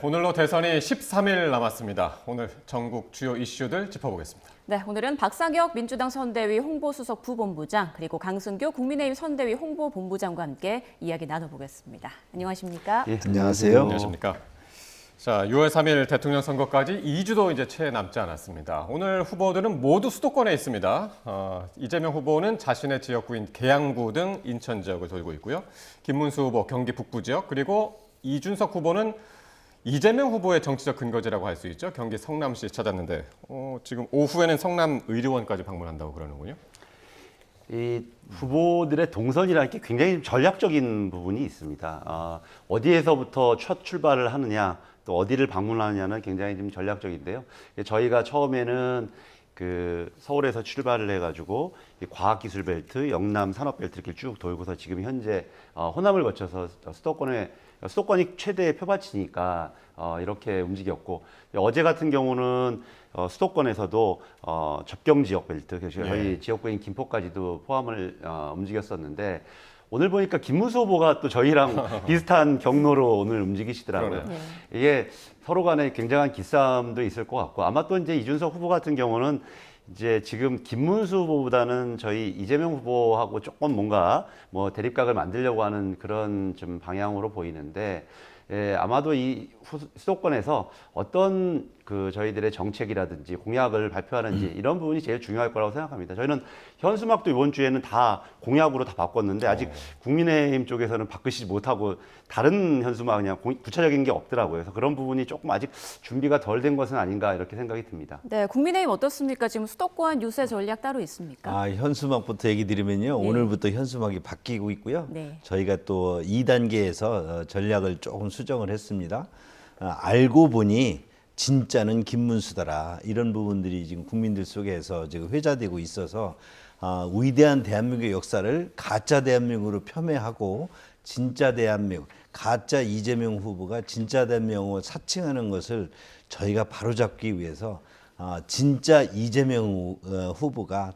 오늘로 대선이 13일 남았습니다. 오늘 전국 주요 이슈들 짚어보겠습니다. 네, 오늘은 박상혁 민주당 선대위 홍보수석 부본부장 그리고 강승규 국민의힘 선대위 홍보본부장과 함께 이야기 나눠보겠습니다. 안녕하십니까? 예, 안녕하세요. 안녕하십니까? 자, 6월 3일 대통령 선거까지 2주도 이제 채 남지 않았습니다. 오늘 후보들은 모두 수도권에 있습니다. 이재명 후보는 자신의 지역구인 계양구 등 인천 지역을 돌고 있고요. 김문수 후보 경기 북부 지역, 그리고 이준석 후보는 이재명 후보의 정치적 근거지라고 할 수 있죠. 경기 성남시 찾았는데 지금 오후에는 성남 의료원까지 방문한다고 그러는군요. 이 후보들의 동선이라는 게 굉장히 전략적인 부분이 있습니다. 어디에서부터 첫 출발을 하느냐, 또 어디를 방문하느냐는 굉장히 좀 전략적인데요. 저희가 처음에는 그 서울에서 출발을 해가지고 과학기술벨트, 영남 산업벨트 이렇게 쭉 돌고서 지금 현재 호남을 거쳐서 수도권이 최대의 표밭이니까 이렇게 움직였고, 어제 같은 경우는 수도권에서도 접경 지역 벨트, 저희 지역구인 김포까지도 포함을 움직였었는데, 오늘 보니까 김문수 후보가 또 저희랑 비슷한 경로로 오늘 움직이시더라고요. 이게 서로 간에 굉장한 기싸움도 있을 것 같고, 아마 또 이제 이준석 후보 같은 경우는 이제 지금 김문수 후보보다는 저희 이재명 후보하고 조금 뭔가 뭐 대립각을 만들려고 하는 그런 좀 방향으로 보이는데, 아마도 이 수도권에서 어떤 그 저희들의 정책이라든지 공약을 발표하는지 이런 부분이 제일 중요할 거라고 생각합니다. 저희는 현수막도 이번 주에는 다 공약으로 다 바꿨는데 아직 국민의힘 쪽에서는 바꾸시지 못하고 다른 현수막 그냥 구체적인 게 없더라고요. 그래서 그런 부분이 조금 아직 준비가 덜 된 것은 아닌가 이렇게 생각이 듭니다. 네, 국민의힘 어떻습니까? 지금 수도권 유세 전략 따로 있습니까? 현수막부터 얘기 드리면요. 네. 오늘부터 현수막이 바뀌고 있고요. 네. 저희가 또 2단계에서 전략을 조금 수정을 했습니다. 알고 보니 진짜는 김문수더라. 이런 부분들이 지금 국민들 속에서 지금 회자되고 있어서 위대한 대한민국의 역사를 가짜 대한민국으로 폄훼하고 진짜 대한민국, 가짜 이재명 후보가 진짜 대한민국을 사칭하는 것을 저희가 바로잡기 위해서 진짜 이재명 후보가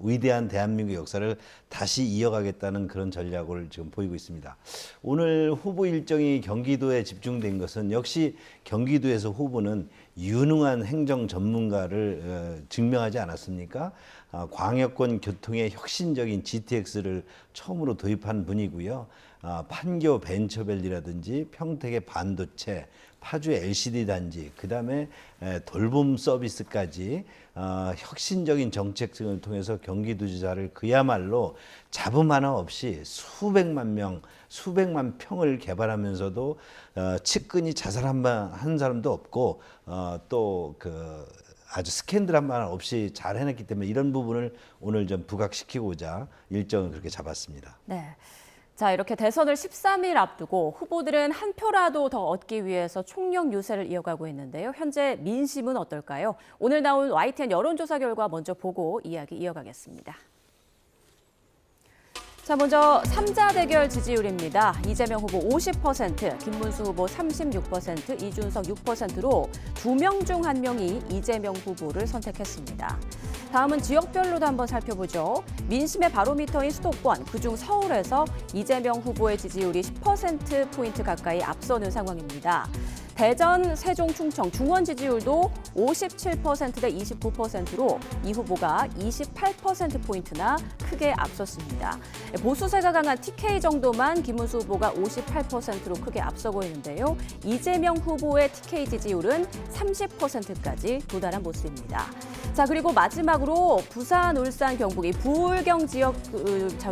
위대한 대한민국 역사를 다시 이어가겠다는 그런 전략을 지금 보이고 있습니다. 오늘 후보 일정이 경기도에 집중된 것은 역시 경기도에서 후보는 유능한 행정 전문가를 증명하지 않았습니까? 광역권 교통의 혁신적인 GTX를 처음으로 도입한 분이고요. 판교 벤처밸리라든지 평택의 반도체, 파주 LCD 단지, 그다음에 돌봄 서비스까지 혁신적인 정책을 통해서 경기도지사를 그야말로 잡음 하나 없이 수백만 평을 개발하면서도 측근이 자살 한 사람도 없고 또 아주 스캔들 한 번 없이 잘 해냈기 때문에 이런 부분을 오늘 좀 부각시키고자 일정을 그렇게 잡았습니다. 네. 자, 이렇게 대선을 13일 앞두고 후보들은 한 표라도 더 얻기 위해서 총력 유세를 이어가고 있는데요. 현재 민심은 어떨까요? 오늘 나온 YTN 여론조사 결과 먼저 보고 이야기 이어가겠습니다. 자, 먼저 3자 대결 지지율입니다. 이재명 후보 50%, 김문수 후보 36%, 이준석 6%로 2명 중 1명이 이재명 후보를 선택했습니다. 다음은 지역별로도 한번 살펴보죠. 민심의 바로미터인 수도권, 그중 서울에서 이재명 후보의 지지율이 10%포인트 가까이 앞서는 상황입니다. 대전, 세종, 충청, 중원 지지율도 57%대 29%로 이 후보가 28%포인트나 크게 앞섰습니다. 보수세가 강한 TK 정도만 김문수 후보가 58%로 크게 앞서고 있는데요. 이재명 후보의 TK 지지율은 30%까지 도달한 모습입니다. 자, 그리고 마지막으로 부산, 울산, 경북 이 부울경 지역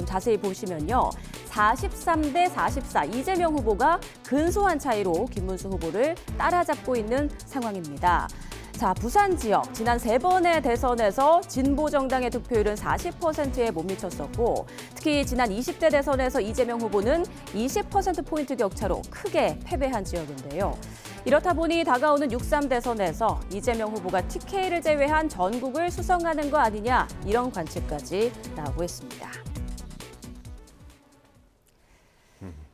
자세히 보시면요. 43대 44 이재명 후보가 근소한 차이로 김문수 후보를 따라잡고 있는 상황입니다. 자, 부산 지역 지난 3번의 대선에서 진보 정당의 득표율은 40%에 못 미쳤었고 특히 지난 20대 대선에서 이재명 후보는 20%포인트 격차로 크게 패배한 지역인데요. 이렇다 보니 다가오는 6.3 대선에서 이재명 후보가 TK를 제외한 전국을 수성하는 거 아니냐 이런 관측까지 나오고 있습니다.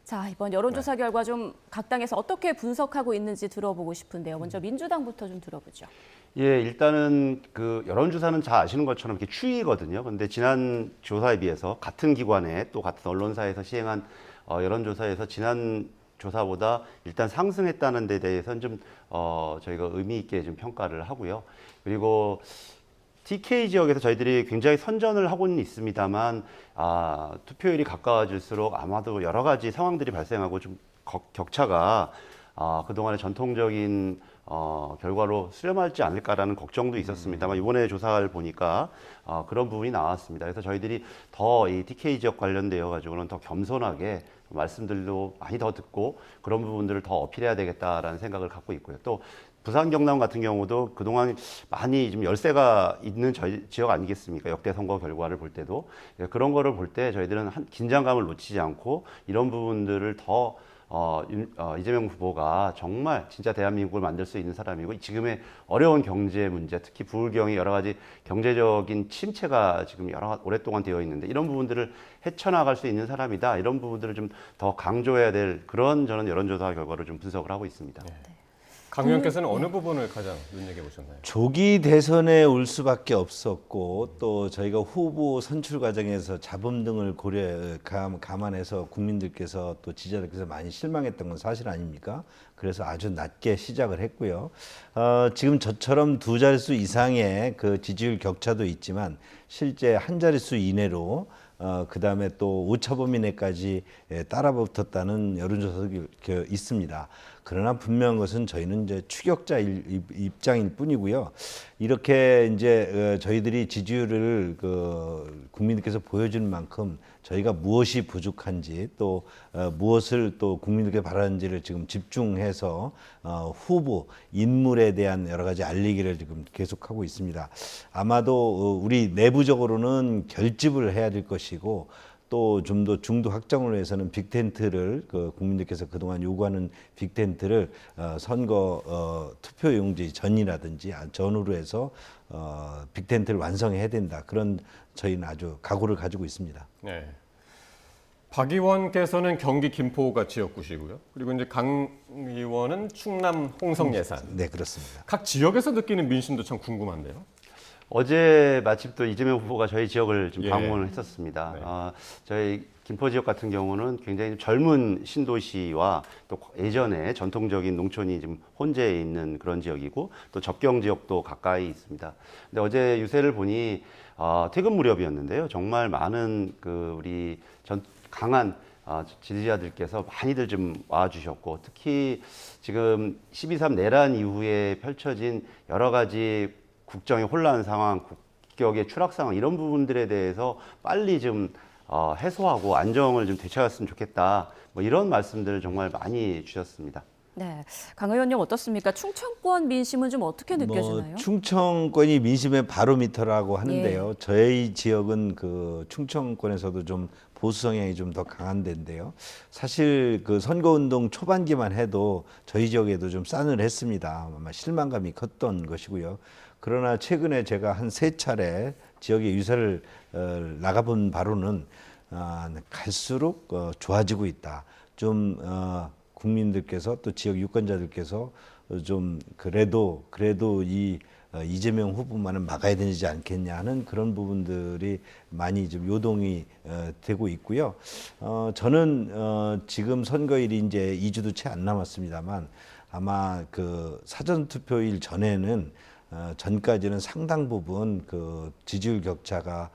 자, 이번 여론조사 결과 좀 각 당에서 어떻게 분석하고 있는지 들어보고 싶은데요. 먼저 민주당부터 좀 들어보죠. 예, 일단은 그 여론조사는 잘 아시는 것처럼 이렇게 추이거든요. 근데 지난 조사에 비해서 같은 기관에 또 같은 언론사에서 시행한 여론조사에서 지난 조사보다 일단 상승했다는 데 대해서는 좀 저희가 의미 있게 좀 평가를 하고요. 그리고 TK 지역에서 저희들이 굉장히 선전을 하고는 있습니다만 투표율이 가까워질수록 아마도 여러 가지 상황들이 발생하고 좀 격차가 그동안의 전통적인 결과로 수렴하지 않을까라는 걱정도 있었습니다만 이번에 조사를 보니까 그런 부분이 나왔습니다. 그래서 저희들이 더 이 TK 지역 관련되어 가지고는 더 겸손하게 말씀들도 많이 더 듣고 그런 부분들을 더 어필해야 되겠다라는 생각을 갖고 있고요. 또 부산 경남 같은 경우도 그동안 많이 좀 열세가 있는 저희 지역 아니겠습니까? 역대 선거 결과를 볼 때도 그런 거를 볼 때 저희들은 긴장감을 놓치지 않고 이런 부분들을 더 이재명 후보가 정말 진짜 대한민국을 만들 수 있는 사람이고 지금의 어려운 경제 문제, 특히 부울경이 여러 가지 경제적인 침체가 지금 오랫동안 되어 있는데 이런 부분들을 헤쳐나갈 수 있는 사람이다. 이런 부분들을 좀 더 강조해야 될 그런 저는 여론조사 결과를 좀 분석을 하고 있습니다. 강 의원께서는 어느 부분을 가장 눈여겨 보셨나요? 조기 대선에 올 수밖에 없었고 또 저희가 후보 선출 과정에서 잡음 등을 감안해서 국민들께서 또 지지자들께서 많이 실망했던 건 사실 아닙니까? 그래서 아주 낮게 시작을 했고요. 지금 저처럼 두 자릿수 이상의 그 지지율 격차도 있지만 실제 한 자릿수 이내로 그다음에 또 오차범위 내까지 따라붙었다는 여론조사도 있습니다. 그러나 분명한 것은 저희는 이제 추격자 입장일 뿐이고요. 이렇게 이제 저희들이 지지율을 국민들께서 보여주는 만큼 저희가 무엇이 부족한지 또 무엇을 또 국민들께 바라는지를 지금 집중해서 후보 인물에 대한 여러 가지 알리기를 지금 계속하고 있습니다. 아마도 우리 내부적으로는 결집을 해야 될 것이고 또 좀 더 중도 확장을 위해서는 빅텐트를 국민들께서 그동안 요구하는 빅텐트를 선거 투표용지 전이라든지 전후로 해서 빅텐트를 완성해야 된다. 그런 저희는 아주 각오를 가지고 있습니다. 네. 박 의원께서는 경기 김포가 지역구시고요. 그리고 이제 강 의원은 충남 홍성 예산. 네, 그렇습니다. 각 지역에서 느끼는 민심도 참 궁금한데요. 어제 마침 또 이재명 후보가 저희 지역을 좀 예. 방문을 했었습니다. 네. 저희 김포 지역 같은 경우는 굉장히 젊은 신도시와 또 예전에 전통적인 농촌이 좀 혼재해 있는 그런 지역이고 또 접경 지역도 가까이 있습니다. 근데 어제 유세를 보니 퇴근 무렵이었는데요. 정말 많은 우리 강한 지지자들께서 많이들 좀 와주셨고 특히 지금 12.3 내란 이후에 펼쳐진 여러 가지 국정의 혼란 상황, 국격의 추락 상황 이런 부분들에 대해서 빨리 좀 해소하고 안정을 좀 되찾았으면 좋겠다. 뭐 이런 말씀들을 정말 많이 주셨습니다. 네, 강 의원님 어떻습니까? 충청권 민심은 좀 어떻게 느껴지나요? 충청권이 민심의 바로미터라고 하는데요. 예. 저희 지역은 충청권에서도 좀 보수 성향이 좀 더 강한 데인데요. 사실 선거운동 초반기만 해도 저희 지역에도 좀 싸늘했습니다. 아마 실망감이 컸던 것이고요. 그러나 최근에 제가 한 3차례 지역에 유세를 나가본 바로는 갈수록 좋아지고 있다. 좀 국민들께서 또 지역 유권자들께서 좀 그래도 이 이재명 후보만은 막아야 되지 않겠냐 하는 그런 부분들이 많이 좀 요동이 되고 있고요. 저는 지금 선거일이 이제 2주도 채 안 남았습니다만 아마 사전 투표일 전에는 전까지는 상당 부분 지지율 격차가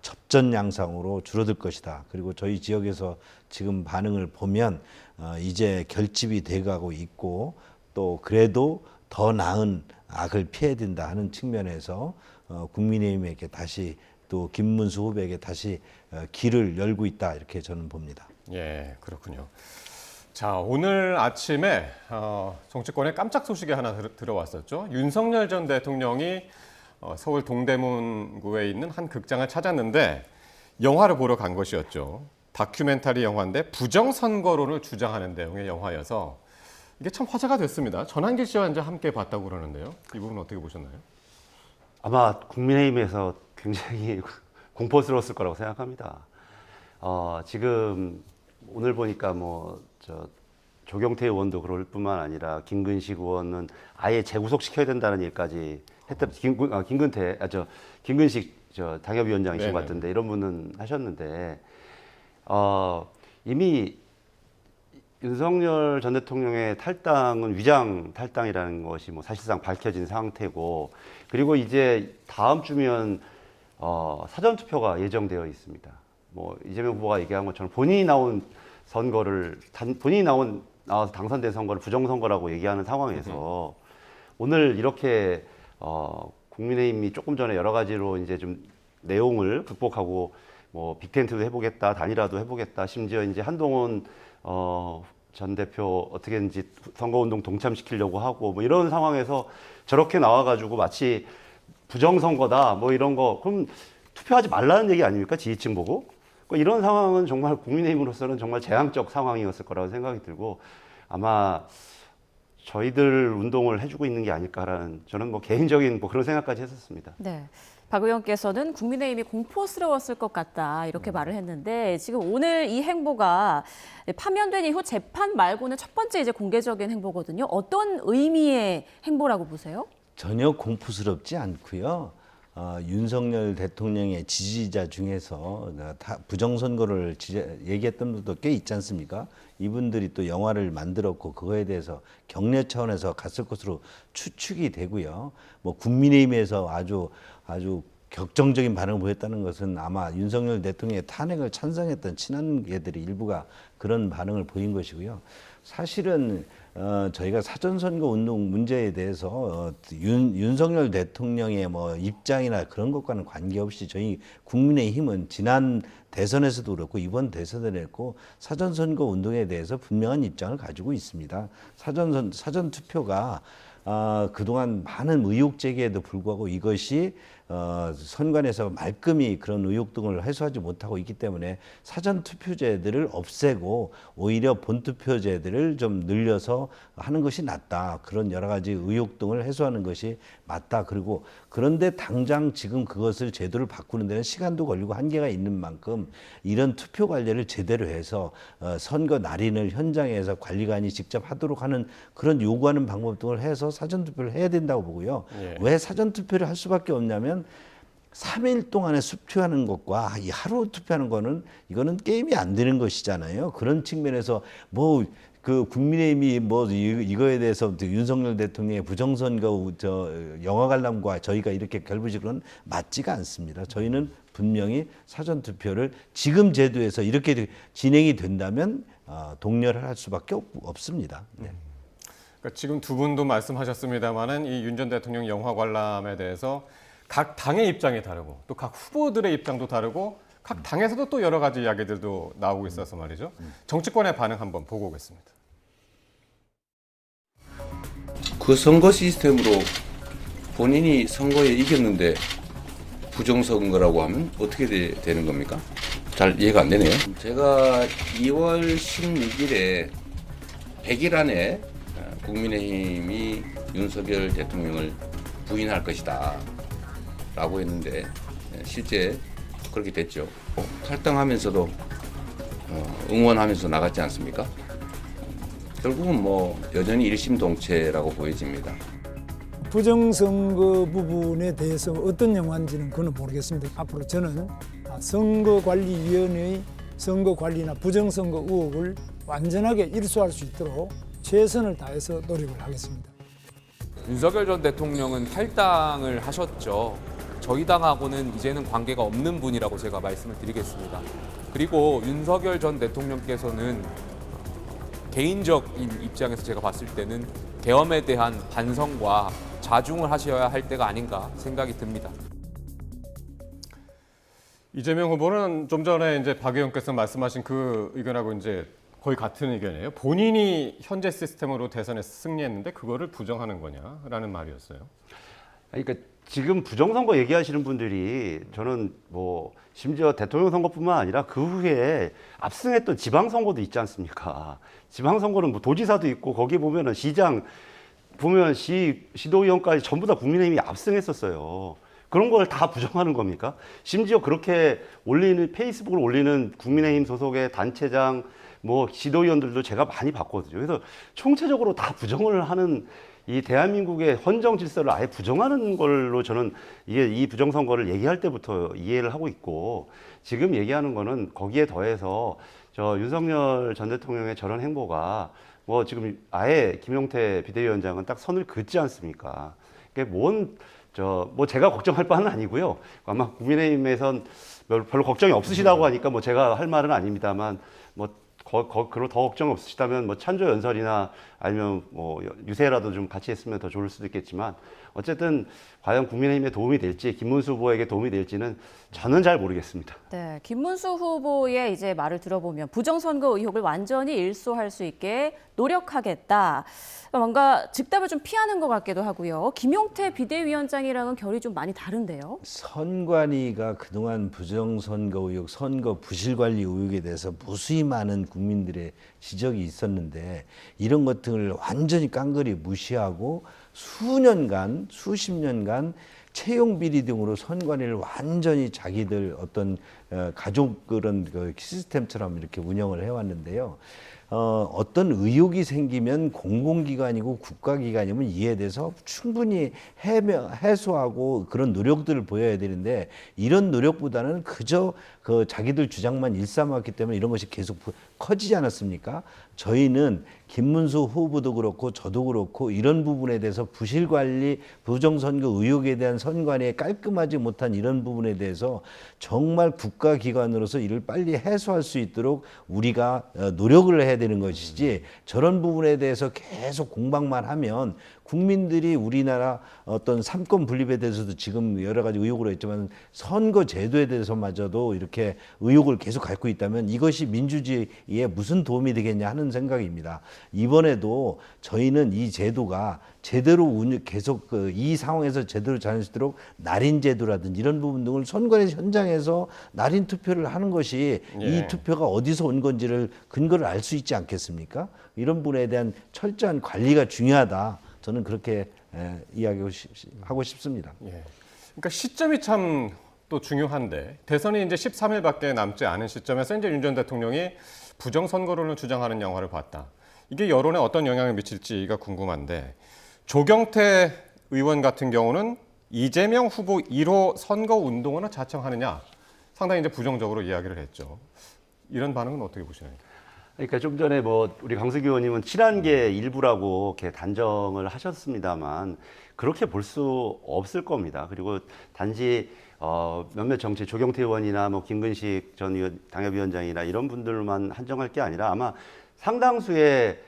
접전 양상으로 줄어들 것이다. 그리고 저희 지역에서 지금 반응을 보면 이제 결집이 돼가고 있고 또 그래도 더 나은 악을 피해야 된다 하는 측면에서 국민의힘에게 다시 또 김문수 후보에게 다시 길을 열고 있다 이렇게 저는 봅니다. 예, 그렇군요. 자, 오늘 아침에 정치권에 깜짝 소식이 하나 들어왔었죠. 윤석열 전 대통령이 서울 동대문구에 있는 한 극장을 찾았는데 영화를 보러 간 것이었죠. 다큐멘터리 영화인데 부정선거론을 주장하는 내용의 영화여서 이게 참 화제가 됐습니다. 전한길 씨와 이제 함께 봤다고 그러는데요. 이 부분 어떻게 보셨나요? 아마 국민의힘에서 굉장히 공포스러웠을 거라고 생각합니다. 지금 오늘 보니까 조경태 의원도 그럴 뿐만 아니라 김근식 의원은 아예 재구속시켜야 된다는 일까지 김근식 당협위원장이신 것 같은데 이런 분은 하셨는데 이미 윤석열 전 대통령의 탈당은 위장 탈당이라는 것이 뭐 사실상 밝혀진 상태고, 그리고 이제 다음 주면 사전 투표가 예정되어 있습니다. 뭐 이재명 후보가 얘기한 것처럼 본인이 나온 선거를 나와서 당선된 선거를 부정선거라고 얘기하는 상황에서 오늘 이렇게 국민의힘이 조금 전에 여러 가지로 이제 좀 내용을 극복하고 뭐 빅텐트도 해보겠다, 단일화도 해보겠다, 심지어 이제 한동훈 전 대표 어떻게든지 선거운동 동참시키려고 하고 뭐 이런 상황에서 저렇게 나와가지고 마치 부정선거다 뭐 이런 거, 그럼 투표하지 말라는 얘기 아닙니까? 지지층 보고. 그러니까 이런 상황은 정말 국민의힘으로서는 정말 재앙적 상황이었을 거라고 생각이 들고, 아마 저희들 운동을 해주고 있는 게 아닐까라는, 저는 뭐 개인적인 뭐 그런 생각까지 했었습니다. 네. 박 의원께서는 국민의힘이 공포스러웠을 것 같다 이렇게 말을 했는데, 지금 오늘 이 행보가 파면된 이후 재판 말고는 첫 번째 이제 공개적인 행보거든요. 어떤 의미의 행보라고 보세요? 전혀 공포스럽지 않고요. 윤석열 대통령의 지지자 중에서 부정선거를 얘기했던 분도 꽤 있지 않습니까? 이분들이 또 영화를 만들었고 그거에 대해서 격려 차원에서 갔을 것으로 추측이 되고요. 뭐 국민의힘에서 아주 격정적인 반응을 보였다는 것은 아마 윤석열 대통령의 탄핵을 찬성했던 친한계들이 일부가 그런 반응을 보인 것이고요. 사실은 저희가 사전선거 운동 문제에 대해서 윤석열 대통령의 뭐 입장이나 그런 것과는 관계없이 저희 국민의힘은 지난 대선에서도 그렇고 이번 대선에도 그렇고 사전선거 운동에 대해서 분명한 입장을 가지고 있습니다. 사전 투표가 그동안 많은 의혹 제기에도 불구하고 이것이 선관에서 말끔히 그런 의혹 등을 해소하지 못하고 있기 때문에 사전 투표제들을 없애고 오히려 본 투표제들을 좀 늘려서 하는 것이 낫다. 그런 여러 가지 의혹 등을 해소하는 것이 맞다. 그리고 그런데 당장 지금 그것을 제도를 바꾸는 데는 시간도 걸리고 한계가 있는 만큼 이런 투표 관리를 제대로 해서 선거 날인을 현장에서 관리관이 직접 하도록 하는 그런 요구하는 방법 등을 해서 사전 투표를 해야 된다고 보고요. 예. 왜 사전 투표를 할 수밖에 없냐면 3일 동안에 투표하는 것과 이 하루 투표하는 거는 이거는 게임이 안 되는 것이잖아요. 그런 측면에서 뭐 그 국민의힘이 뭐 이거에 대해서 윤석열 대통령의 부정선거 영화 관람과 저희가 이렇게 결부지고는 맞지가 않습니다. 저희는 분명히 사전 투표를 지금 제도에서 이렇게 진행이 된다면 독려를 할 수밖에 없습니다. 네. 그러니까 지금 두 분도 말씀하셨습니다만은 이 윤 전 대통령 영화 관람에 대해서 각 당의 입장이 다르고 또 각 후보들의 입장도 다르고 각 당에서도 또 여러 가지 이야기들도 나오고 있어서 말이죠. 정치권의 반응 한번 보고 오겠습니다. 그 선거 시스템으로 본인이 선거에 이겼는데 부정선거라고 하면 어떻게 되는 겁니까? 잘 이해가 안 되네요. 제가 2월 16일에 100일 안에 국민의힘이 윤석열 대통령을 부인할 것이다 라고 했는데 실제 그렇게 됐죠. 탈당하면서도 응원하면서 나갔지 않습니까? 결국은 뭐 여전히 일심동체라고 보여집니다. 부정선거 부분에 대해서 어떤 영화인지는 그건 모르겠습니다. 앞으로 저는 선거관리위원회의 선거관리나 부정선거 의혹을 완전하게 일소할 수 있도록 최선을 다해서 노력을 하겠습니다. 윤석열 전 대통령은 탈당을 하셨죠. 저희 당하고는 이제는 관계가 없는 분이라고 제가 말씀을 드리겠습니다. 그리고 윤석열 전 대통령께서는 개인적인 입장에서 제가 봤을 때는 계엄에 대한 반성과 자중을 하셔야 할 때가 아닌가 생각이 듭니다. 이재명 후보는 좀 전에 이제 박 의원께서 말씀하신 그 의견하고 이제 거의 같은 의견이에요. 본인이 현재 시스템으로 대선에 승리했는데 그거를 부정하는 거냐라는 말이었어요. 그러니까 지금 부정선거 얘기하시는 분들이 저는 뭐 심지어 대통령 선거뿐만 아니라 그 후에 압승했던 지방선거도 있지 않습니까? 지방선거는 뭐 도지사도 있고 거기 보면은 시장 보면 시도의원까지 전부 다 국민의힘이 압승했었어요. 그런 걸 다 부정하는 겁니까? 심지어 그렇게 올리는 페이스북을 올리는 국민의힘 소속의 단체장 뭐 시도의원들도 제가 많이 봤거든요. 그래서 총체적으로 다 부정을 하는 이 대한민국의 헌정 질서를 아예 부정하는 걸로 저는 이 부정선거를 얘기할 때부터 이해를 하고 있고, 지금 얘기하는 거는 거기에 더해서 저 윤석열 전 대통령의 저런 행보가 뭐 지금 아예 김용태 비대위원장은 딱 선을 긋지 않습니까? 그게 뭐 제가 걱정할 바는 아니고요. 아마 국민의힘에선 별로 걱정이 없으시다고 하니까 뭐 제가 할 말은 아닙니다만 뭐 그로 더 걱정 없으시다면 뭐 찬조 연설이나 아니면 뭐 유세라도 좀 같이 했으면 더 좋을 수도 있겠지만 어쨌든 과연 국민의힘에 도움이 될지 김문수 후보에게 도움이 될지는 저는 잘 모르겠습니다. 네, 김문수 후보의 이제 말을 들어보면 부정선거 의혹을 완전히 일소할 수 있게 노력하겠다. 뭔가 즉답을 좀 피하는 것 같기도 하고요. 김용태 비대위원장이랑은 결이 좀 많이 다른데요. 선관위가 그동안 부정선거 의혹, 선거 부실관리 의혹에 대해서 무수히 많은 국민들의 지적이 있었는데 이런 것들을 완전히 깡그리 무시하고 수년간, 수십 년간 채용 비리 등으로 선관위를 완전히 자기들 어떤 가족 그런 그 시스템처럼 이렇게 운영을 해왔는데요. 어떤 의혹이 생기면 공공기관이고 국가기관이면 이에 대해서 충분히 해소하고 그런 노력들을 보여야 되는데 이런 노력보다는 그저 그 자기들 주장만 일삼았기 때문에 이런 것이 계속 커지지 않았습니까? 저희는 김문수 후보도 그렇고 저도 그렇고 이런 부분에 대해서 부실관리, 부정선거 의혹에 대한 선관위에 깔끔하지 못한 이런 부분에 대해서 정말 국가기관으로서 이를 빨리 해소할 수 있도록 우리가 노력을 해야 되는 것이지 저런 부분에 대해서 계속 공방만 하면 국민들이 우리나라 어떤 삼권 분립에 대해서도 지금 여러 가지 의혹으로 했지만 선거 제도에 대해서마저도 이렇게 의혹을 계속 갖고 있다면 이것이 민주주의에 무슨 도움이 되겠냐 하는 생각입니다. 이번에도 저희는 이 제도가 제대로 계속 이 상황에서 제대로 잘 수 있도록 날인 제도라든지 이런 부분 등을 선관위 현장에서 날인 투표를 하는 것이 이 투표가 어디서 온 건지를 근거를 알 수 있지 않겠습니까? 이런 부분에 대한 철저한 관리가 중요하다. 저는 그렇게 이야기하고 싶습니다. 예. 그러니까 시점이 참 또 중요한데 대선이 이제 13일밖에 남지 않은 시점에서 이제 윤 전 대통령이 부정선거론을 주장하는 영화를 봤다. 이게 여론에 어떤 영향을 미칠지가 궁금한데 조경태 의원 같은 경우는 이재명 후보 1호 선거 운동원을 자청하느냐 상당히 이제 부정적으로 이야기를 했죠. 이런 반응은 어떻게 보시나요? 그러니까 좀 전에 뭐 우리 강수기 의원님은 친한계 일부라고 이렇게 단정을 하셨습니다만 그렇게 볼 수 없을 겁니다. 그리고 단지 몇몇 정치 조경태 의원이나 뭐 김근식 전 당협위원장이나 이런 분들만 한정할 게 아니라 아마 상당수의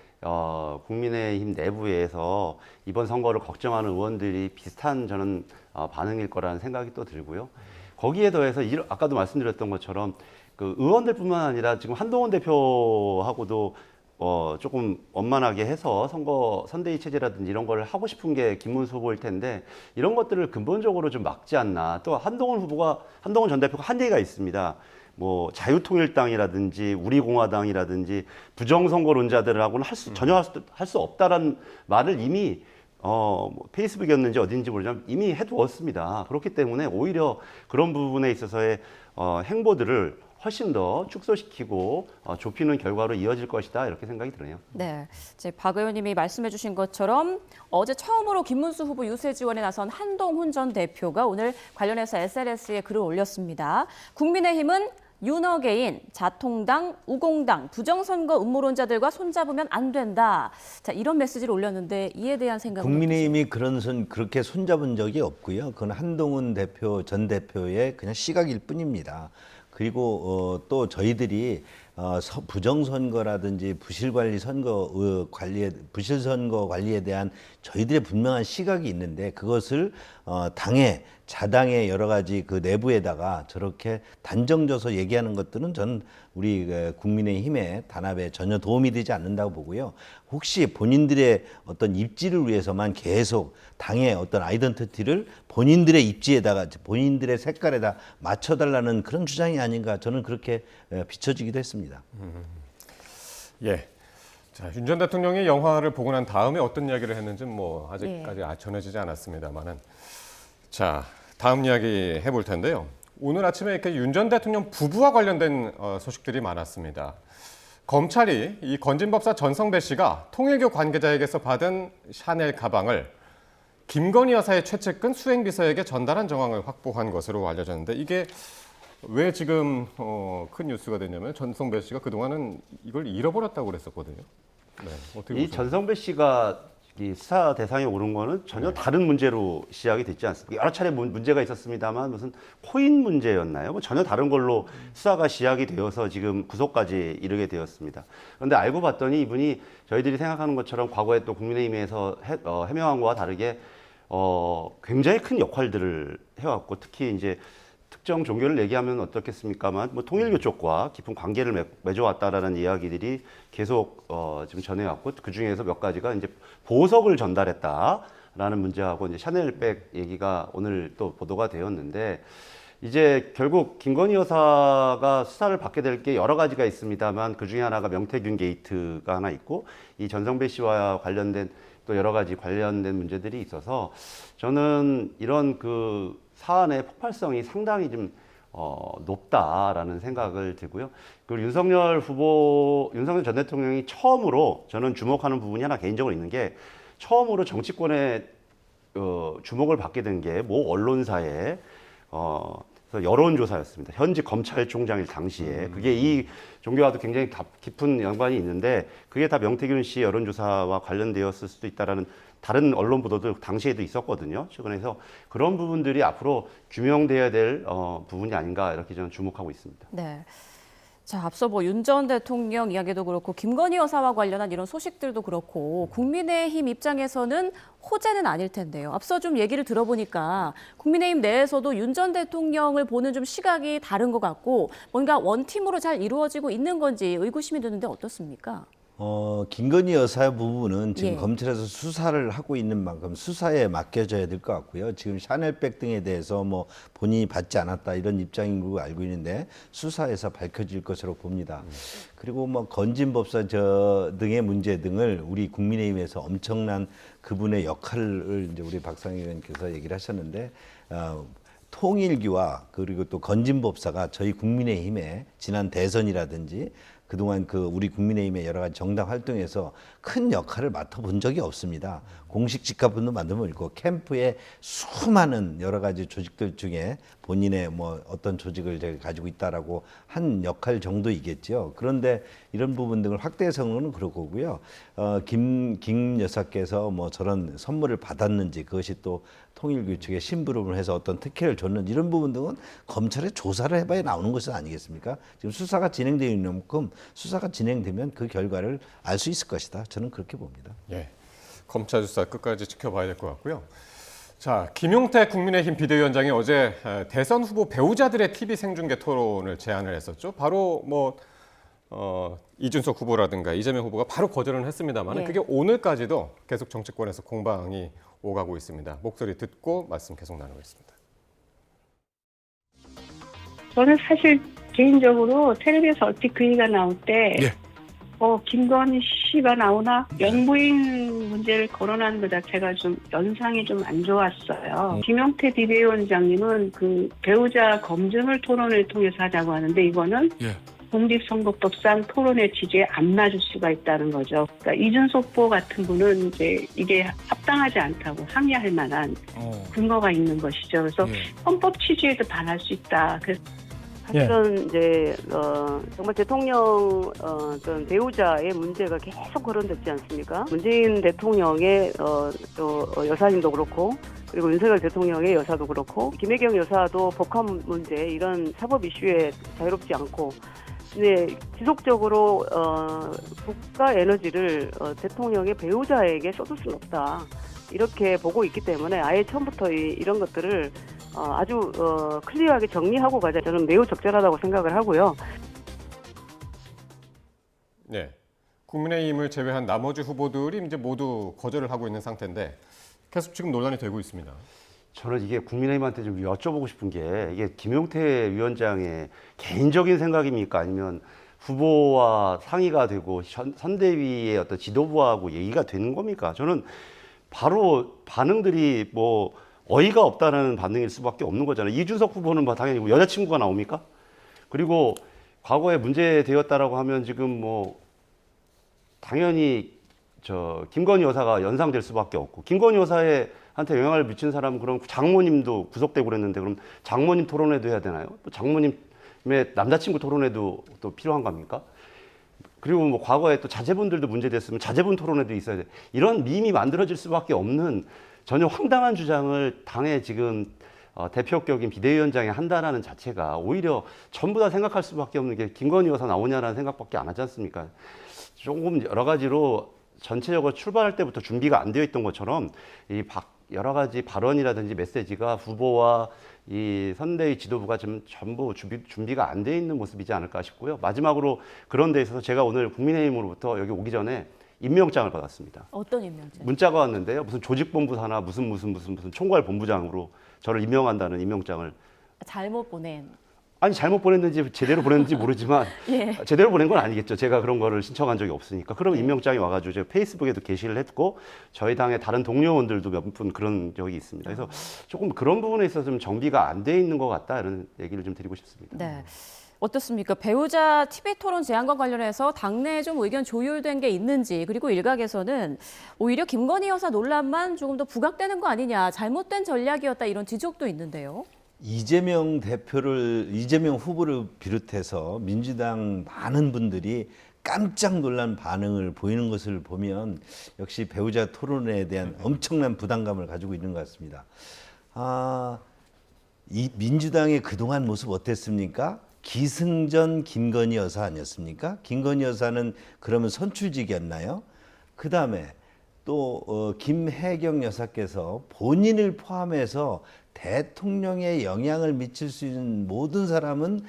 국민의힘 내부에서 이번 선거를 걱정하는 의원들이 비슷한 저는 반응일 거라는 생각이 또 들고요. 거기에 더해서 아까도 말씀드렸던 것처럼 그 의원들뿐만 아니라 지금 한동훈 대표하고도 조금 원만하게 해서 선대위 체제라든지 이런 걸 하고 싶은 게 김문수 후보일 텐데 이런 것들을 근본적으로 좀 막지 않나. 또 한동훈 전 대표가 한계가 있습니다. 뭐 자유통일당이라든지 우리공화당이라든지 부정선거론자들하고는 전혀 할 수 없다라는 말을 이미 페이스북이었는지 어딘지 모르지만 이미 해두었습니다. 그렇기 때문에 오히려 그런 부분에 있어서의 행보들을 훨씬 더 축소시키고 좁히는 결과로 이어질 것이다 이렇게 생각이 드네요. 네, 이제 박 의원님이 말씀해주신 것처럼 어제 처음으로 김문수 후보 유세 지원에 나선 한동훈 전 대표가 오늘 관련해서 SNS에 글을 올렸습니다. 국민의힘은 윤어게인, 자통당, 우공당, 부정선거 음모론자들과 손잡으면 안 된다. 자, 이런 메시지를 올렸는데 이에 대한 생각은 국민의힘이 그렇게 손잡은 적이 없고요. 그건 한동훈 전 대표의 그냥 시각일 뿐입니다. 그리고 또 저희들이 부정선거라든지 부실선거 관리에 대한 저희들의 분명한 시각이 있는데 그것을 당의 자당의 여러 가지 그 내부에다가 저렇게 단정져서 얘기하는 것들은 저는 우리 국민의힘의 단합에 전혀 도움이 되지 않는다고 보고요. 혹시 본인들의 어떤 입지를 위해서만 계속 당의 어떤 아이덴티티를 본인들의 입지에다가 본인들의 색깔에다 맞춰달라는 그런 주장이 아닌가 저는 그렇게 비춰지기도 했습니다. 예. 자, 윤 전 대통령이 영화를 보고 난 다음에 어떤 이야기를 했는지 뭐 아직까지 전해지지 않았습니다만은 자, 다음 이야기 해볼 텐데요. 오늘 아침에 이렇게 윤 전 대통령 부부와 관련된 소식들이 많았습니다. 검찰이 이 건진법사 전성배 씨가 통일교 관계자에게서 받은 샤넬 가방을 김건희 여사의 최측근 수행비서에게 전달한 정황을 확보한 것으로 알려졌는데 이게 왜 지금 큰 뉴스가 됐냐면 전성배 씨가 그동안은 이걸 잃어버렸다고 그랬었거든요. 네, 어떻게 이 보세요? 전성배 씨가 이 수사 대상에 오른 거는 전혀 다른 문제로 시작이 됐지 않습니까? 여러 차례 문제가 있었습니다만 무슨 코인 문제였나요? 뭐 전혀 다른 걸로 수사가 시작이 되어서 지금 구속까지 이르게 되었습니다. 그런데 알고 봤더니 이분이 저희들이 생각하는 것처럼 과거에 또 국민의힘에서 해명한 거와 다르게 굉장히 큰 역할들을 해왔고 특히 이제 특정 종교를 얘기하면 어떻겠습니까만 뭐 통일교 쪽과 깊은 관계를 맺어왔다라는 이야기들이 계속 지금 전해왔고 그 중에서 몇 가지가 이제 보석을 전달했다라는 문제하고 이제 샤넬백 얘기가 오늘 또 보도가 되었는데 이제 결국 김건희 여사가 수사를 받게 될 게 여러 가지가 있습니다만 그 중에 하나가 명태균 게이트가 하나 있고 이 전성배 씨와 관련된 또 여러 가지 관련된 문제들이 있어서 저는 이런 그 사안의 폭발성이 상당히 좀 높다라는 생각을 들고요. 그리고 윤석열 전 대통령이 처음으로 저는 주목하는 부분이 하나 개인적으로 있는 게 처음으로 정치권에 주목을 받게 된 게 모 언론사의 여론조사였습니다. 현직 검찰총장일 당시에 그게 이 종교와도 굉장히 깊은 연관이 있는데 그게 다 명태균 씨 여론조사와 관련되었을 수도 있다라는 다른 언론 보도도 당시에도 있었거든요. 최근에서 그런 부분들이 앞으로 규명돼야 될 부분이 아닌가 이렇게 저는 주목하고 있습니다. 네. 자, 앞서 뭐 윤 전 대통령 이야기도 그렇고 김건희 여사와 관련한 이런 소식들도 그렇고 국민의힘 입장에서는 호재는 아닐 텐데요. 앞서 좀 얘기를 들어보니까 국민의힘 내에서도 윤 전 대통령을 보는 좀 시각이 다른 것 같고 뭔가 원팀으로 잘 이루어지고 있는 건지 의구심이 드는데 어떻습니까? 김건희 여사 부분은 지금 예. 검찰에서 수사를 하고 있는 만큼 수사에 맡겨져야 될 것 같고요. 지금 샤넬백 등에 대해서 뭐 본인이 받지 않았다 이런 입장인 걸로 알고 있는데 수사에서 밝혀질 것으로 봅니다. 그리고 뭐 건진법사 등의 문제 등을 우리 국민의힘에서 엄청난 그분의 역할을 이제 우리 박상희 의원께서 얘기를 하셨는데 통일교와 그리고 또 건진법사가 저희 국민의힘의 지난 대선이라든지 그동안 우리 국민의힘의 여러 가지 정당 활동에서 큰 역할을 맡아본 적이 없습니다. 공식 직합분도 만들면 있고 캠프에 수많은 여러 가지 조직들 중에 본인의 뭐 어떤 조직을 제가 가지고 있다라고 한 역할 정도이겠죠. 그런데 이런 부분 등을 확대해서 그런 그렇고요. 김 여사께서 뭐 저런 선물을 받았는지 그것이 또 통일교 측에 심부름을 해서 어떤 특혜를 줬는지 이런 부분 등은 검찰에 조사를 해봐야 나오는 것이 아니겠습니까? 지금 수사가 진행되어 있는 만큼 수사가 진행되면 그 결과를 알 수 있을 것이다. 저는 그렇게 봅니다. 예, 검찰 수사 끝까지 지켜봐야 될 것 같고요. 자, 김용태 국민의힘 비대위원장이 어제 대선 후보 배우자들의 TV 생중계 토론을 제안을 했었죠. 바로 뭐 이준석 후보라든가 이재명 후보가 바로 거절은 했습니다만 예. 그게 오늘까지도 계속 정치권에서 공방이 오가고 있습니다. 목소리 듣고 말씀 계속 나누겠습니다. 저는 사실 개인적으로 텔레비에서 어떻게 그 얘기가 나올 때 김건희 씨가 나오나 영부인 문제를 거론하는 것 자체가 좀 연상이 좀 안 좋았어요. 김용태 비대위원장님은 그 배우자 검증을 토론을 통해서 하자고 하는데 이거는 공직선거법상 토론의 취지에 안 맞을 수가 있다는 거죠. 그러니까 이준석 후보 같은 분은 이제 이게 합당하지 않다고 항의할 만한 근거가 있는 것이죠. 그래서 헌법 취지에도 반할 수 있다. 그래서 사실은 이제 정말 대통령 어떤 배우자의 문제가 계속 거론됐지 않습니까? 문재인 대통령의 여사님도 그렇고 그리고 윤석열 대통령의 여사도 그렇고 김혜경 여사도 복합 문제 이런 사법 이슈에 자유롭지 않고 네, 지속적으로 국가 에너지를 대통령의 배우자에게 쏟을 수는 없다. 이렇게 보고 있기 때문에 아예 처음부터 이런 것들을 아주 클리어하게 정리하고 가자. 저는 매우 적절하다고 생각을 하고요. 네, 국민의힘을 제외한 나머지 후보들이 이제 모두 거절을 하고 있는 상태인데 계속 지금 논란이 되고 있습니다. 저는 이게 국민의힘한테 좀 여쭤보고 싶은 게 이게 김용태 위원장의 개인적인 생각입니까? 아니면 후보와 상의가 되고 선대위의 어떤 지도부하고 얘기가 되는 겁니까? 저는 바로 반응들이 뭐 어이가 없다는 반응일 수밖에 없는 거잖아요. 이준석 후보는 뭐 당연히 뭐 여자친구가 나옵니까? 그리고 과거에 문제되었다라고 하면 지금 뭐 당연히 김건희 여사가 연상될 수밖에 없고 김건희 여사한테 영향을 미친 사람은 그럼 장모님도 구속되고 그랬는데 그럼 장모님 토론회도 해야 되나요? 또 장모님 왜 남자친구 토론회도 또 필요한 겁니까? 그리고 뭐 과거에 또 자제분들도 문제됐으면 자제분 토론회도 있어야 돼. 이런 밈이 만들어질 수밖에 없는 전혀 황당한 주장을 당의 지금 대표격인 비대위원장이 한다라는 자체가 오히려 전부 다 생각할 수밖에 없는 게 김건희 여사 나오냐라는 생각밖에 안 하지 않습니까? 조금 여러 가지로 전체적으로 출발할 때부터 준비가 안 되어 있던 것처럼 이 여러 가지 발언이라든지 메시지가 후보와 이 선대위 지도부가 지금 전부 준비가 안 돼 있는 모습이지 않을까 싶고요. 마지막으로 그런 데 있어서 제가 오늘 국민의힘으로부터 여기 오기 전에 임명장을 받았습니다. 어떤 임명장? 문자가 왔는데요. 무슨 조직본부사나 무슨 총괄본부장으로 저를 임명한다는 임명장을. 잘못 보낸. 아니 잘못 보냈는지 제대로 보냈는지 모르지만 예. 제대로 보낸 건 아니겠죠. 제가 그런 거를 신청한 적이 없으니까. 그럼 임명장이 와가지고 제가 페이스북에도 게시를 했고 저희 당의 다른 동료원들도 몇 분 그런 적이 있습니다. 그래서 조금 그런 부분에 있어서 좀 정비가 안 돼 있는 것 같다 이런 얘기를 좀 드리고 싶습니다. 네. 어떻습니까? 배우자 TV 토론 제안과 관련해서 당내에 좀 의견 조율된 게 있는지, 그리고 일각에서는 오히려 김건희 여사 논란만 조금 더 부각되는 거 아니냐, 잘못된 전략이었다 이런 지적도 있는데요. 이재명 후보를 비롯해서 민주당 많은 분들이 깜짝 놀란 반응을 보이는 것을 보면 역시 배우자 토론에 대한 엄청난 부담감을 가지고 있는 것 같습니다. 이 민주당의 그동안 모습 어땠습니까? 기승전 김건희 여사 아니었습니까? 김건희 여사는 그러면 선출직이었나요? 그 다음에 또 김혜경 여사께서 본인을 포함해서 대통령에 영향을 미칠 수 있는 사람은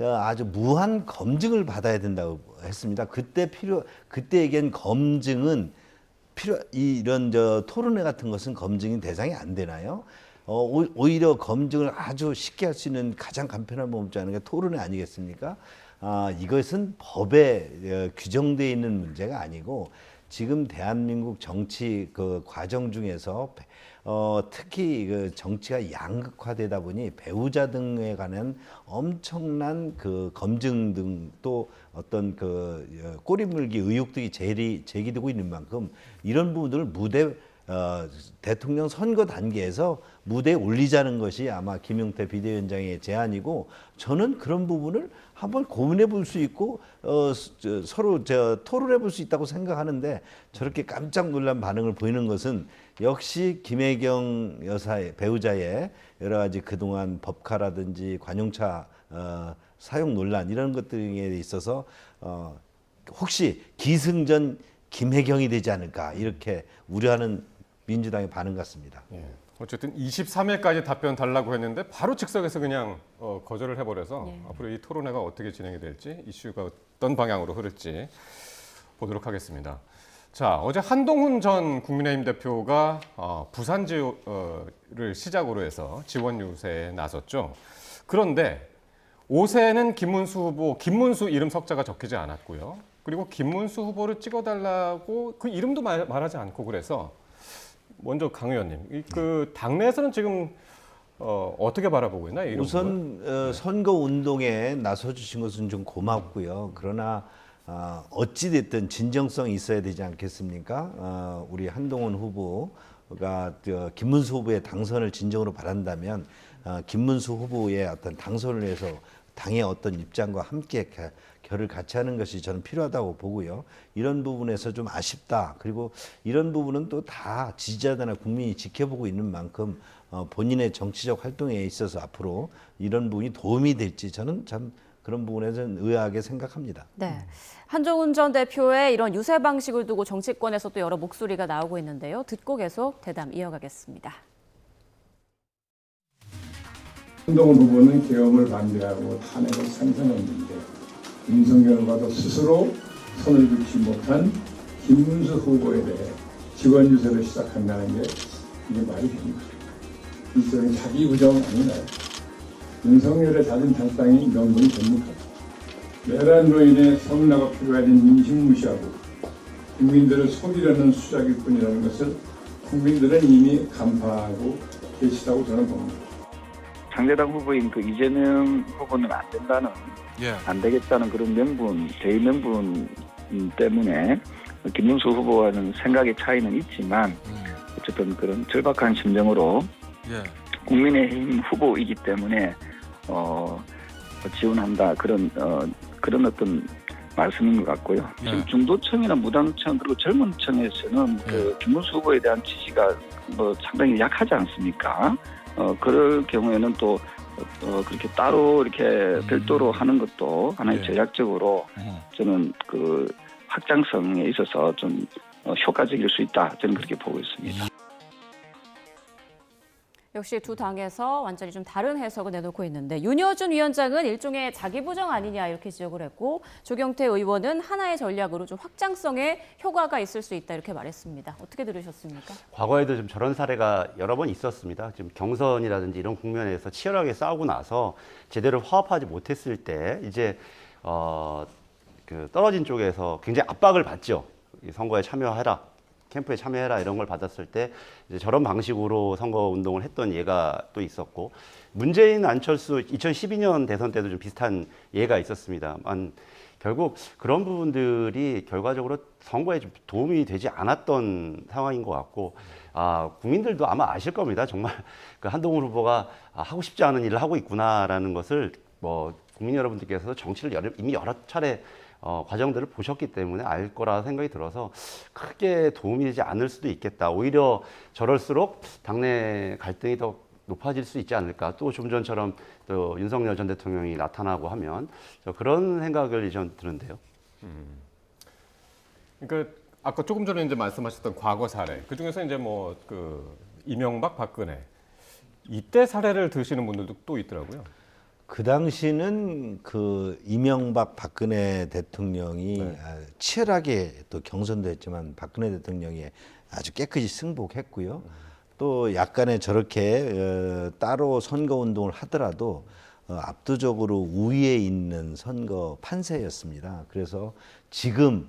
아주 무한 검증을 받아야 된다고 했습니다. 그때 얘기한 검증은 이런 토론회 같은 것은 검증이 대상이 안 되나요? 오히려 검증을 아주 쉽게 할 수 있는 가장 간편한 방법 중 하나가 토론회 아니겠습니까? 이것은 법에 규정되어 있는 문제가 아니고 지금 대한민국 정치 그 과정 중에서 특히 그 정치가 양극화되다 보니 배우자 등에 관한 엄청난 그 검증 등 또 어떤 그 꼬리물기 의혹 등이 제기되고 있는 만큼 이런 부분들을 대통령 선거 단계에서 무대에 올리자는 것이 아마 김용태 비대위원장의 제안이고, 저는 그런 부분을 한번 고민해 볼 수 있고 서로 토론해 볼 수 있다고 생각하는데, 저렇게 깜짝 놀란 반응을 보이는 것은 역시 김혜경 여사의 배우자의 여러 가지 그동안 법카라든지 관용차 사용 논란 이런 것 등에 있어서 혹시 기승전 김혜경이 되지 않을까 이렇게 우려하는 민주당의 반응 같습니다. 예. 어쨌든 23일까지 답변 달라고 했는데 바로 즉석에서 그냥 거절을 해버려서 예. 앞으로 이 토론회가 어떻게 진행이 될지, 이슈가 어떤 방향으로 흐를지 보도록 하겠습니다. 자, 어제 한동훈 전 국민의힘 대표가 부산 지역을 시작으로 해서 지원 유세에 나섰죠. 그런데 5세는 김문수 이름 석자가 적히지 않았고요. 그리고 김문수 후보를 찍어달라고 그 이름도 말하지 않고, 그래서 먼저 강 의원님, 그 당내에서는 지금 어떻게 바라보고 있나요? 이런 우선 선거 운동에 나서 주신 것은 좀 고맙고요. 그러나 어찌 됐든 진정성이 있어야 되지 않겠습니까? 우리 한동훈 후보가 김문수 후보의 당선을 진정으로 바란다면 김문수 후보의 어떤 당선을 위해서 당의 어떤 입장과 함께 결을 같이 하는 것이 저는 필요하다고 보고요. 이런 부분에서 좀 아쉽다. 그리고 이런 부분은 또 다 지지자들이나 국민이 지켜보고 있는 만큼 본인의 정치적 활동에 있어서 앞으로 이런 부분이 도움이 될지 저는 참 그런 부분에서는 의아하게 생각합니다. 네, 한동훈 전 대표의 이런 유세 방식을 두고 정치권에서 또 여러 목소리가 나오고 있는데요. 듣고 계속 대담 이어가겠습니다. 한동훈 후보는 계엄을 반대하고 탄핵을 찬성했는데 윤석열과도 스스로 손을 긋지 못한 김문수 후보에 대해 직원 유세를 시작한다는 게 이게 말이 됩니까? 일종의 자기 부정 아니나요? 윤석열의 잦은 탈당이 명분이 됩니까? 내란으로 인해 성나가 필요해진 민심 무시하고 국민들을 속이려는 수작일 뿐이라는 것을 국민들은 이미 간파하고 계시다고 저는 봅니다. 상대당 후보인 그 이재명 후보는 안 된다는, 안 되겠다는 그런 대의 명분 때문에 김문수 후보와는 생각의 차이는 있지만 어쨌든 그런 절박한 심정으로 국민의힘 후보이기 때문에 지원한다 그런 어떤 말씀인 것 같고요. 지금 중도층이나 무당층 그리고 젊은 층에서는 그 김문수 후보에 대한 지지가 뭐 상당히 약하지 않습니까? 그럴 경우에는 또 그렇게 따로 이렇게 별도로 하는 것도 하나의 전략적으로 저는 그 확장성에 있어서 좀 효과적일 수 있다. 저는 그렇게 보고 있습니다. 역시 두 당에서 완전히 좀 다른 해석을 내놓고 있는데 윤여준 위원장은 일종의 자기 부정 아니냐 이렇게 지적을 했고 조경태 의원은 하나의 전략으로 좀 확장성에 효과가 있을 수 있다 이렇게 말했습니다. 어떻게 들으셨습니까? 과거에도 좀 저런 사례가 여러 번 있었습니다. 지금 경선이라든지 이런 국면에서 치열하게 싸우고 나서 제대로 화합하지 못했을 때 이제 그 떨어진 쪽에서 굉장히 압박을 받죠. 이 선거에 참여해라. 캠프에 참여해라 이런 걸 받았을 때 이제 저런 방식으로 선거 운동을 했던 예가 또 있었고 문재인 안철수 2012년 대선 때도 좀 비슷한 예가 있었습니다만 결국 그런 부분들이 결과적으로 선거에 좀 도움이 되지 않았던 상황인 것 같고 국민들도 아마 아실 겁니다. 정말 그 한동훈 후보가 하고 싶지 않은 일을 하고 있구나라는 것을 뭐 국민 여러분들께서 정치를 이미 여러 차례 과정들을 보셨기 때문에 알 거라 생각이 들어서 크게 도움이 되지 않을 수도 있겠다. 오히려 저럴수록 당내 갈등이 더 높아질 수 있지 않을까. 또 좀 전처럼 또 윤석열 전 대통령이 나타나고 하면 그런 생각을 전 드는데요. 그러니까 아까 조금 전에 이제 말씀하셨던 과거 사례 그 중에서 이제 뭐 그 이명박, 박근혜 이때 사례를 드시는 분들도 또 있더라고요. 그 당시는 그 이명박 박근혜 대통령이 치열하게 또 경선도 했지만 박근혜 대통령이 아주 깨끗이 승복했고요. 또 약간의 저렇게 따로 선거 운동을 하더라도 압도적으로 우위에 있는 선거 판세였습니다. 그래서 지금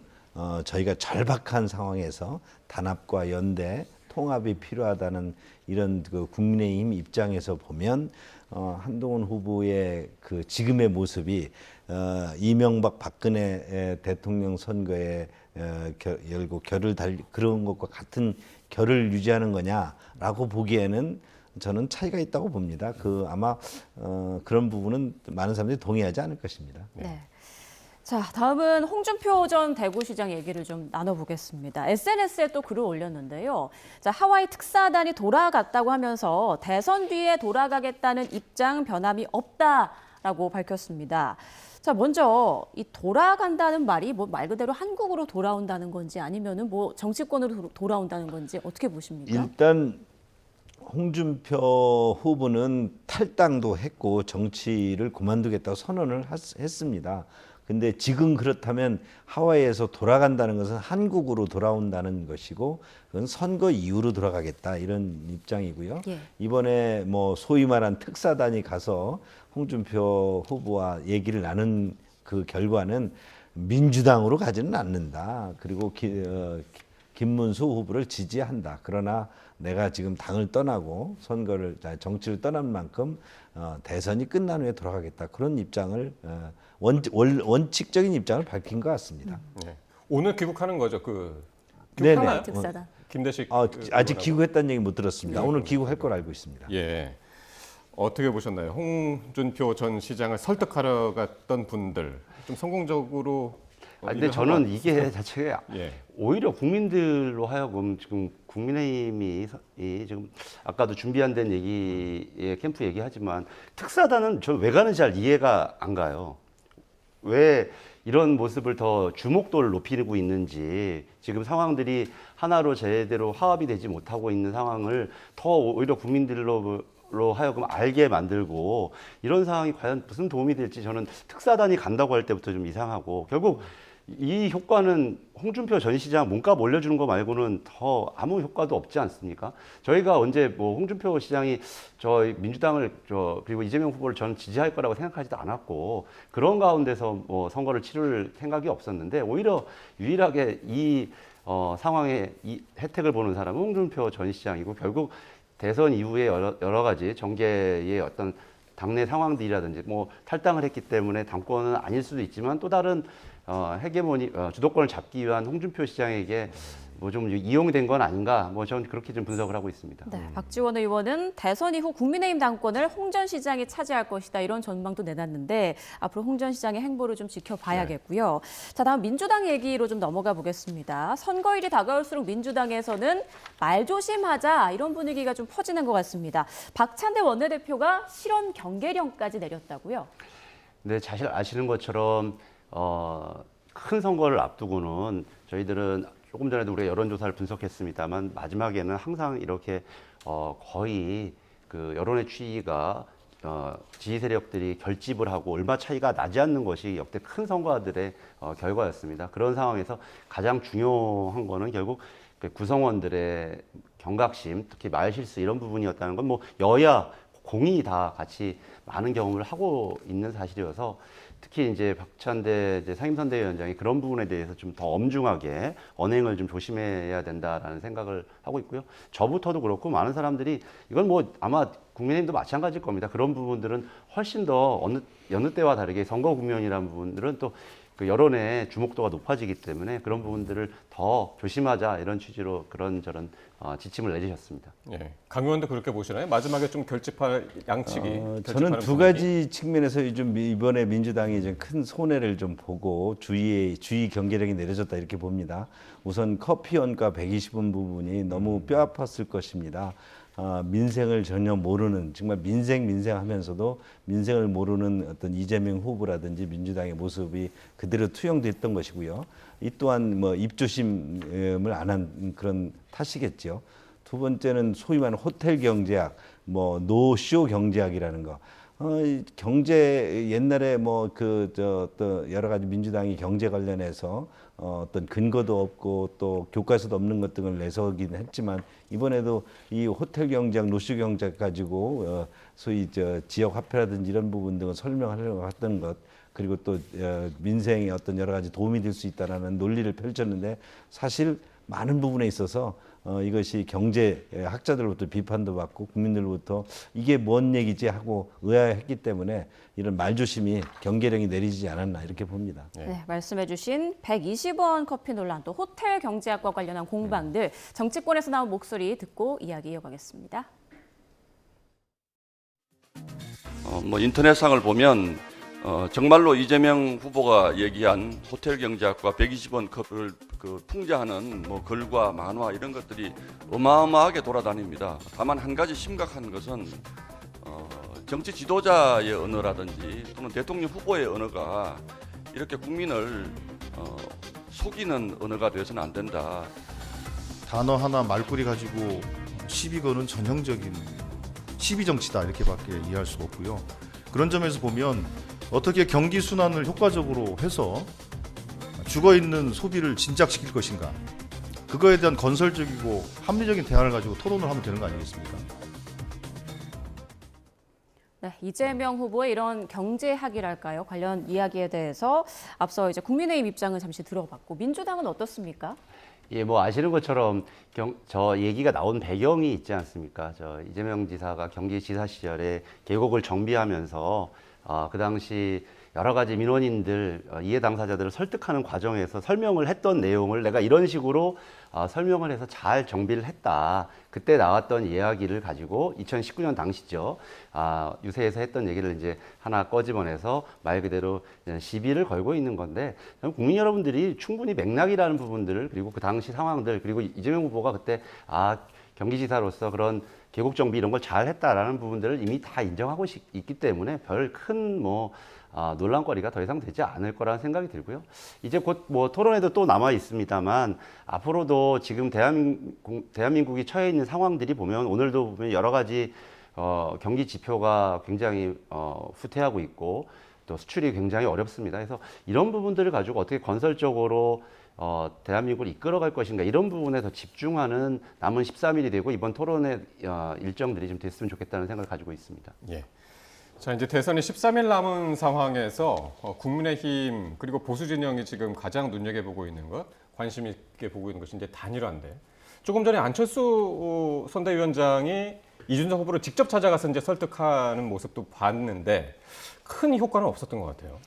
저희가 절박한 상황에서 단합과 연대, 통합이 필요하다는 이런 그 국민의힘 입장에서 보면 한동훈 후보의 그 지금의 모습이 이명박 박근혜 대통령 선거에 열고 결을 그런 것과 같은 결을 유지하는 거냐라고 보기에는 저는 차이가 있다고 봅니다. 그 아마 그런 부분은 많은 사람들이 동의하지 않을 것입니다. 네. 자, 다음은 홍준표 전 대구시장 얘기를 좀 나눠보겠습니다. SNS에 또 글을 올렸는데요. 자, 하와이 특사단이 돌아갔다고 하면서 대선 뒤에 돌아가겠다는 입장 변함이 없다라고 밝혔습니다. 자, 먼저 이 돌아간다는 말이 뭐 말 그대로 한국으로 돌아온다는 건지 아니면은 뭐 정치권으로 돌아온다는 건지 어떻게 보십니까? 일단 홍준표 후보는 탈당도 했고 정치를 그만두겠다고 선언을 했습니다. 근데 지금 그렇다면 하와이에서 돌아간다는 것은 한국으로 돌아온다는 것이고 그건 선거 이후로 돌아가겠다 이런 입장이고요. 예. 이번에 뭐 소위 말한 특사단이 가서 홍준표 후보와 얘기를 나눈 그 결과는 민주당으로 가지는 않는다. 그리고 김문수 후보를 지지한다. 그러나 내가 지금 당을 떠나고 정치를 떠난 만큼 대선이 끝난 후에 돌아가겠다. 그런 입장을 원칙적인 입장을 밝힌 것 같습니다. 네. 오늘 귀국하는 거죠. 네네. 특사단. 김대식 아직 귀국했다는 얘기 못 들었습니다. 오늘 귀국할 걸 알고 있습니다. 예. 어떻게 보셨나요? 홍준표 전 시장을 설득하러 갔던 분들 좀 성공적으로 근데 저는 이게 자체가 오히려 국민들로 하여금 지금 국민의힘이 지금 아까도 준비 안 된 얘기에 캠프 얘기하지만 특사단은 저 왜 가는지 잘 이해가 안 가요. 왜 이런 모습을 더 주목도를 높이고 있는지 지금 상황들이 하나로 제대로 화합이 되지 못하고 있는 상황을 더 오히려 국민들로 하여금 알게 만들고 이런 상황이 과연 무슨 도움이 될지 저는 특사단이 간다고 할 때부터 좀 이상하고 결국 이 효과는 홍준표 전 시장 몸값 올려주는 거 말고는 더 아무 효과도 없지 않습니까? 저희가 언제 뭐 홍준표 시장이 민주당을 그리고 이재명 후보를 저는 지지할 거라고 생각하지도 않았고 그런 가운데서 뭐 선거를 치를 생각이 없었는데 오히려 유일하게 이 상황에 이 혜택을 보는 사람은 홍준표 전 시장이고 결국 대선 이후에 여러 가지 정계의 어떤 당내 상황들이라든지 뭐 탈당을 했기 때문에 당권은 아닐 수도 있지만 또 다른 헤게모니 주도권을 잡기 위한 홍준표 시장에게 뭐 좀 이용된 건 아닌가, 뭐 저는 그렇게 좀 분석을 하고 있습니다. 네, 박지원 의원은 대선 이후 국민의힘 당권을 홍 전 시장이 차지할 것이다 이런 전망도 내놨는데 앞으로 홍 전 시장의 행보를 좀 지켜봐야겠고요. 자, 다음 민주당 얘기로 좀 넘어가 보겠습니다. 선거일이 다가올수록 민주당에서는 말조심하자 이런 분위기가 좀 퍼지는 것 같습니다. 박찬대 원내대표가 실언 경계령까지 내렸다고요? 네, 사실 아시는 것처럼 큰 선거를 앞두고는 저희들은 조금 전에도 우리가 여론조사를 분석했습니다만 마지막에는 항상 이렇게 거의 그 여론의 추이가 지지 세력들이 결집을 하고 얼마 차이가 나지 않는 것이 역대 큰 선거들의 결과였습니다. 그런 상황에서 가장 중요한 거는 결국 그 구성원들의 경각심, 특히 말실수 이런 부분이었다는 건 뭐 여야 공이 다 같이 많은 경험을 하고 있는 사실이어서 특히 이제 박찬대 상임선대위원장이 그런 부분에 대해서 좀 더 엄중하게 언행을 좀 조심해야 된다라는 생각을 하고 있고요. 저부터도 그렇고 많은 사람들이 이건 뭐 아마 국민의힘도 마찬가지일 겁니다. 그런 부분들은 훨씬 더 여느 때와 다르게 선거 국면이라는 부분들은 또 그 여론의 주목도가 높아지기 때문에 그런 부분들을 더 조심하자 이런 취지로 그런저런 지침을 내주셨습니다. 예, 강 의원도 그렇게 보시나요? 마지막에 좀 결집할 양측이. 저는 두 가지 측면에서 좀 이번에 민주당이 좀 큰 손해를 좀 보고 주의 경계령이 내려졌다 이렇게 봅니다. 우선 커피 원가 120원 부분이 너무 뼈 아팠을 것입니다. 민생을 전혀 모르는 정말 민생하면서도 민생을 모르는 어떤 이재명 후보라든지 민주당의 모습이 그대로 투영됐던 것이고요. 이 또한 뭐 입조심을 안 한 그런 탓이겠죠. 두 번째는 소위 말하는 호텔 경제학, 뭐 노쇼 경제학이라는 거. 경제 옛날에 뭐 또 여러 가지 민주당이 경제 관련해서 어떤 근거도 없고 또 교과서도 없는 것 등을 내서긴 했지만 이번에도 이 호텔 경제학, 노쇼 경제학 가지고 소위 지역 화폐라든지 이런 부분 등을 설명하려고 했던 것. 그리고 또 민생에 어떤 여러 가지 도움이 될 수 있다라는 논리를 펼쳤는데 사실 많은 부분에 있어서 이것이 경제 학자들로부터 비판도 받고 국민들로부터 이게 뭔 얘기지 하고 의아해했기 때문에 이런 말조심이 경계령이 내리지 않았나 이렇게 봅니다. 네, 말씀해주신 120원 커피 논란 또 호텔 경제학과 관련한 공방들 정치권에서 나온 목소리 듣고 이야기 이어가겠습니다. 뭐 인터넷상을 보면 정말로 이재명 후보가 얘기한 호텔 경제학과 120원 컵을 그 풍자하는 뭐 글과 만화 이런 것들이 어마어마하게 돌아다닙니다. 다만 한 가지 심각한 것은 정치 지도자의 언어라든지 또는 대통령 후보의 언어가 이렇게 국민을 속이는 언어가 되어서는 안 된다. 단어 하나 말꼬리 가지고 시비 거는 전형적인 시비 정치다 이렇게밖에 이해할 수가 없고요. 그런 점에서 보면 어떻게 경기 순환을 효과적으로 해서 죽어있는 소비를 진작시킬 것인가, 그거에 대한 건설적이고 합리적인 대안을 가지고 토론을 하면 되는 거 아니겠습니까? 네, 이재명 후보의 이런 경제학이랄까요? 관련 이야기에 대해서 앞서 이제 국민의힘 입장을 잠시 들어봤고 민주당은 어떻습니까? 예, 뭐 아시는 것처럼 저 얘기가 나온 배경이 있지 않습니까? 저 이재명 지사가 경기지사 시절에 계곡을 정비하면서 그 당시 여러 가지 민원인들, 이해 당사자들을 설득하는 과정에서 설명을 했던 내용을 내가 이런 식으로 설명을 해서 잘 정비를 했다. 그때 나왔던 이야기를 가지고 2019년 당시죠. 유세에서 했던 얘기를 이제 하나 꺼집어내서 말 그대로 시비를 걸고 있는 건데 국민 여러분들이 충분히 맥락이라는 부분들을 그리고 그 당시 상황들 그리고 이재명 후보가 그때 경기지사로서 그런 계곡 정비 이런 걸 잘 했다라는 부분들을 이미 다 인정하고 있기 때문에 별 큰 논란거리가 더 이상 되지 않을 거라는 생각이 들고요. 이제 곧 뭐 토론회도 또 남아 있습니다만 앞으로도 지금 대한민국이 처해 있는 상황들이 보면 오늘도 보면 여러 가지 경기 지표가 굉장히 후퇴하고 있고 또 수출이 굉장히 어렵습니다. 그래서 이런 부분들을 가지고 어떻게 건설적으로 대한민국을 이끌어갈 것인가 이런 부분에 더 집중하는 남은 13일이 되고 이번 토론회 일정들이 좀 됐으면 좋겠다는 생각을 가지고 있습니다. 예. 자, 이제 대선이 13일 남은 상황에서 국민의힘 그리고 보수 진영이 지금 가장 눈여겨보고 있는 것, 관심 있게 보고 있는 것이 이제 단일화인데 조금 전에 안철수 선대위원장이 이준석 후보를 직접 찾아가서 이제 설득하는 모습도 봤는데 큰 효과는 없었던 것 같아요.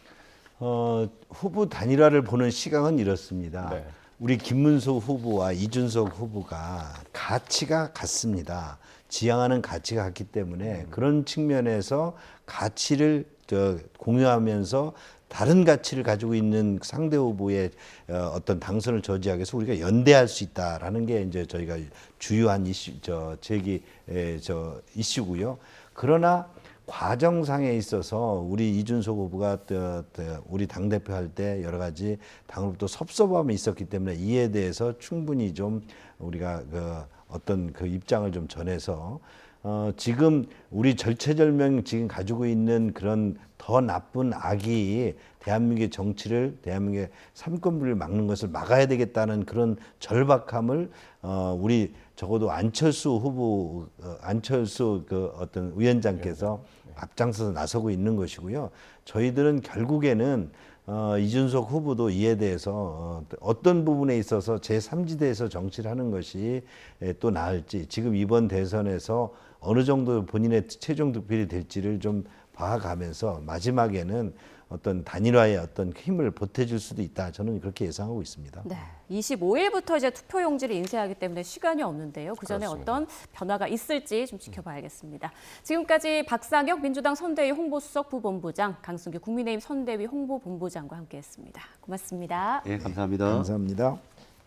후보 단일화를 보는 시각은 이렇습니다. 네. 우리 김문수 후보와 이준석 후보가 가치가 같습니다. 지향하는 가치가 같기 때문에 그런 측면에서 가치를 공유하면서 다른 가치를 가지고 있는 상대 후보의 어떤 당선을 저지하기 위해서 우리가 연대할 수 있다라는 게 이제 저희가 주요한 이슈, 이슈고요. 그러나 과정상에 있어서 우리 이준석 후보가 우리 당대표 할 때 여러 가지 당으로부터 섭섭함이 있었기 때문에 이에 대해서 충분히 좀 우리가 어떤 그 입장을 좀 전해서 지금 우리 절체절명 지금 가지고 있는 그런 더 나쁜 악이 대한민국의 정치를, 대한민국의 삼권분립을 막는 것을 막아야 되겠다는 그런 절박함을 우리 적어도 안철수 후보, 안철수 그 어떤 위원장께서 앞장서서 나서고 있는 것이고요. 저희들은 결국에는 이준석 후보도 이에 대해서 어떤 부분에 있어서 제3지대에서 정치를 하는 것이 또 나을지, 지금 이번 대선에서 어느 정도 본인의 최종 득표율이 될지를 좀 봐가면서 마지막에는 어떤 단일화의 어떤 힘을 보태줄 수도 있다. 저는 그렇게 예상하고 있습니다. 네, 25일부터 이제 투표용지를 인쇄하기 때문에 시간이 없는데요. 그 전에 어떤 변화가 있을지 좀 지켜봐야겠습니다. 지금까지 박상혁 민주당 선대위 홍보수석 부본부장, 강승규 국민의힘 선대위 홍보본부장과 함께했습니다. 고맙습니다. 예, 감사합니다. 감사합니다.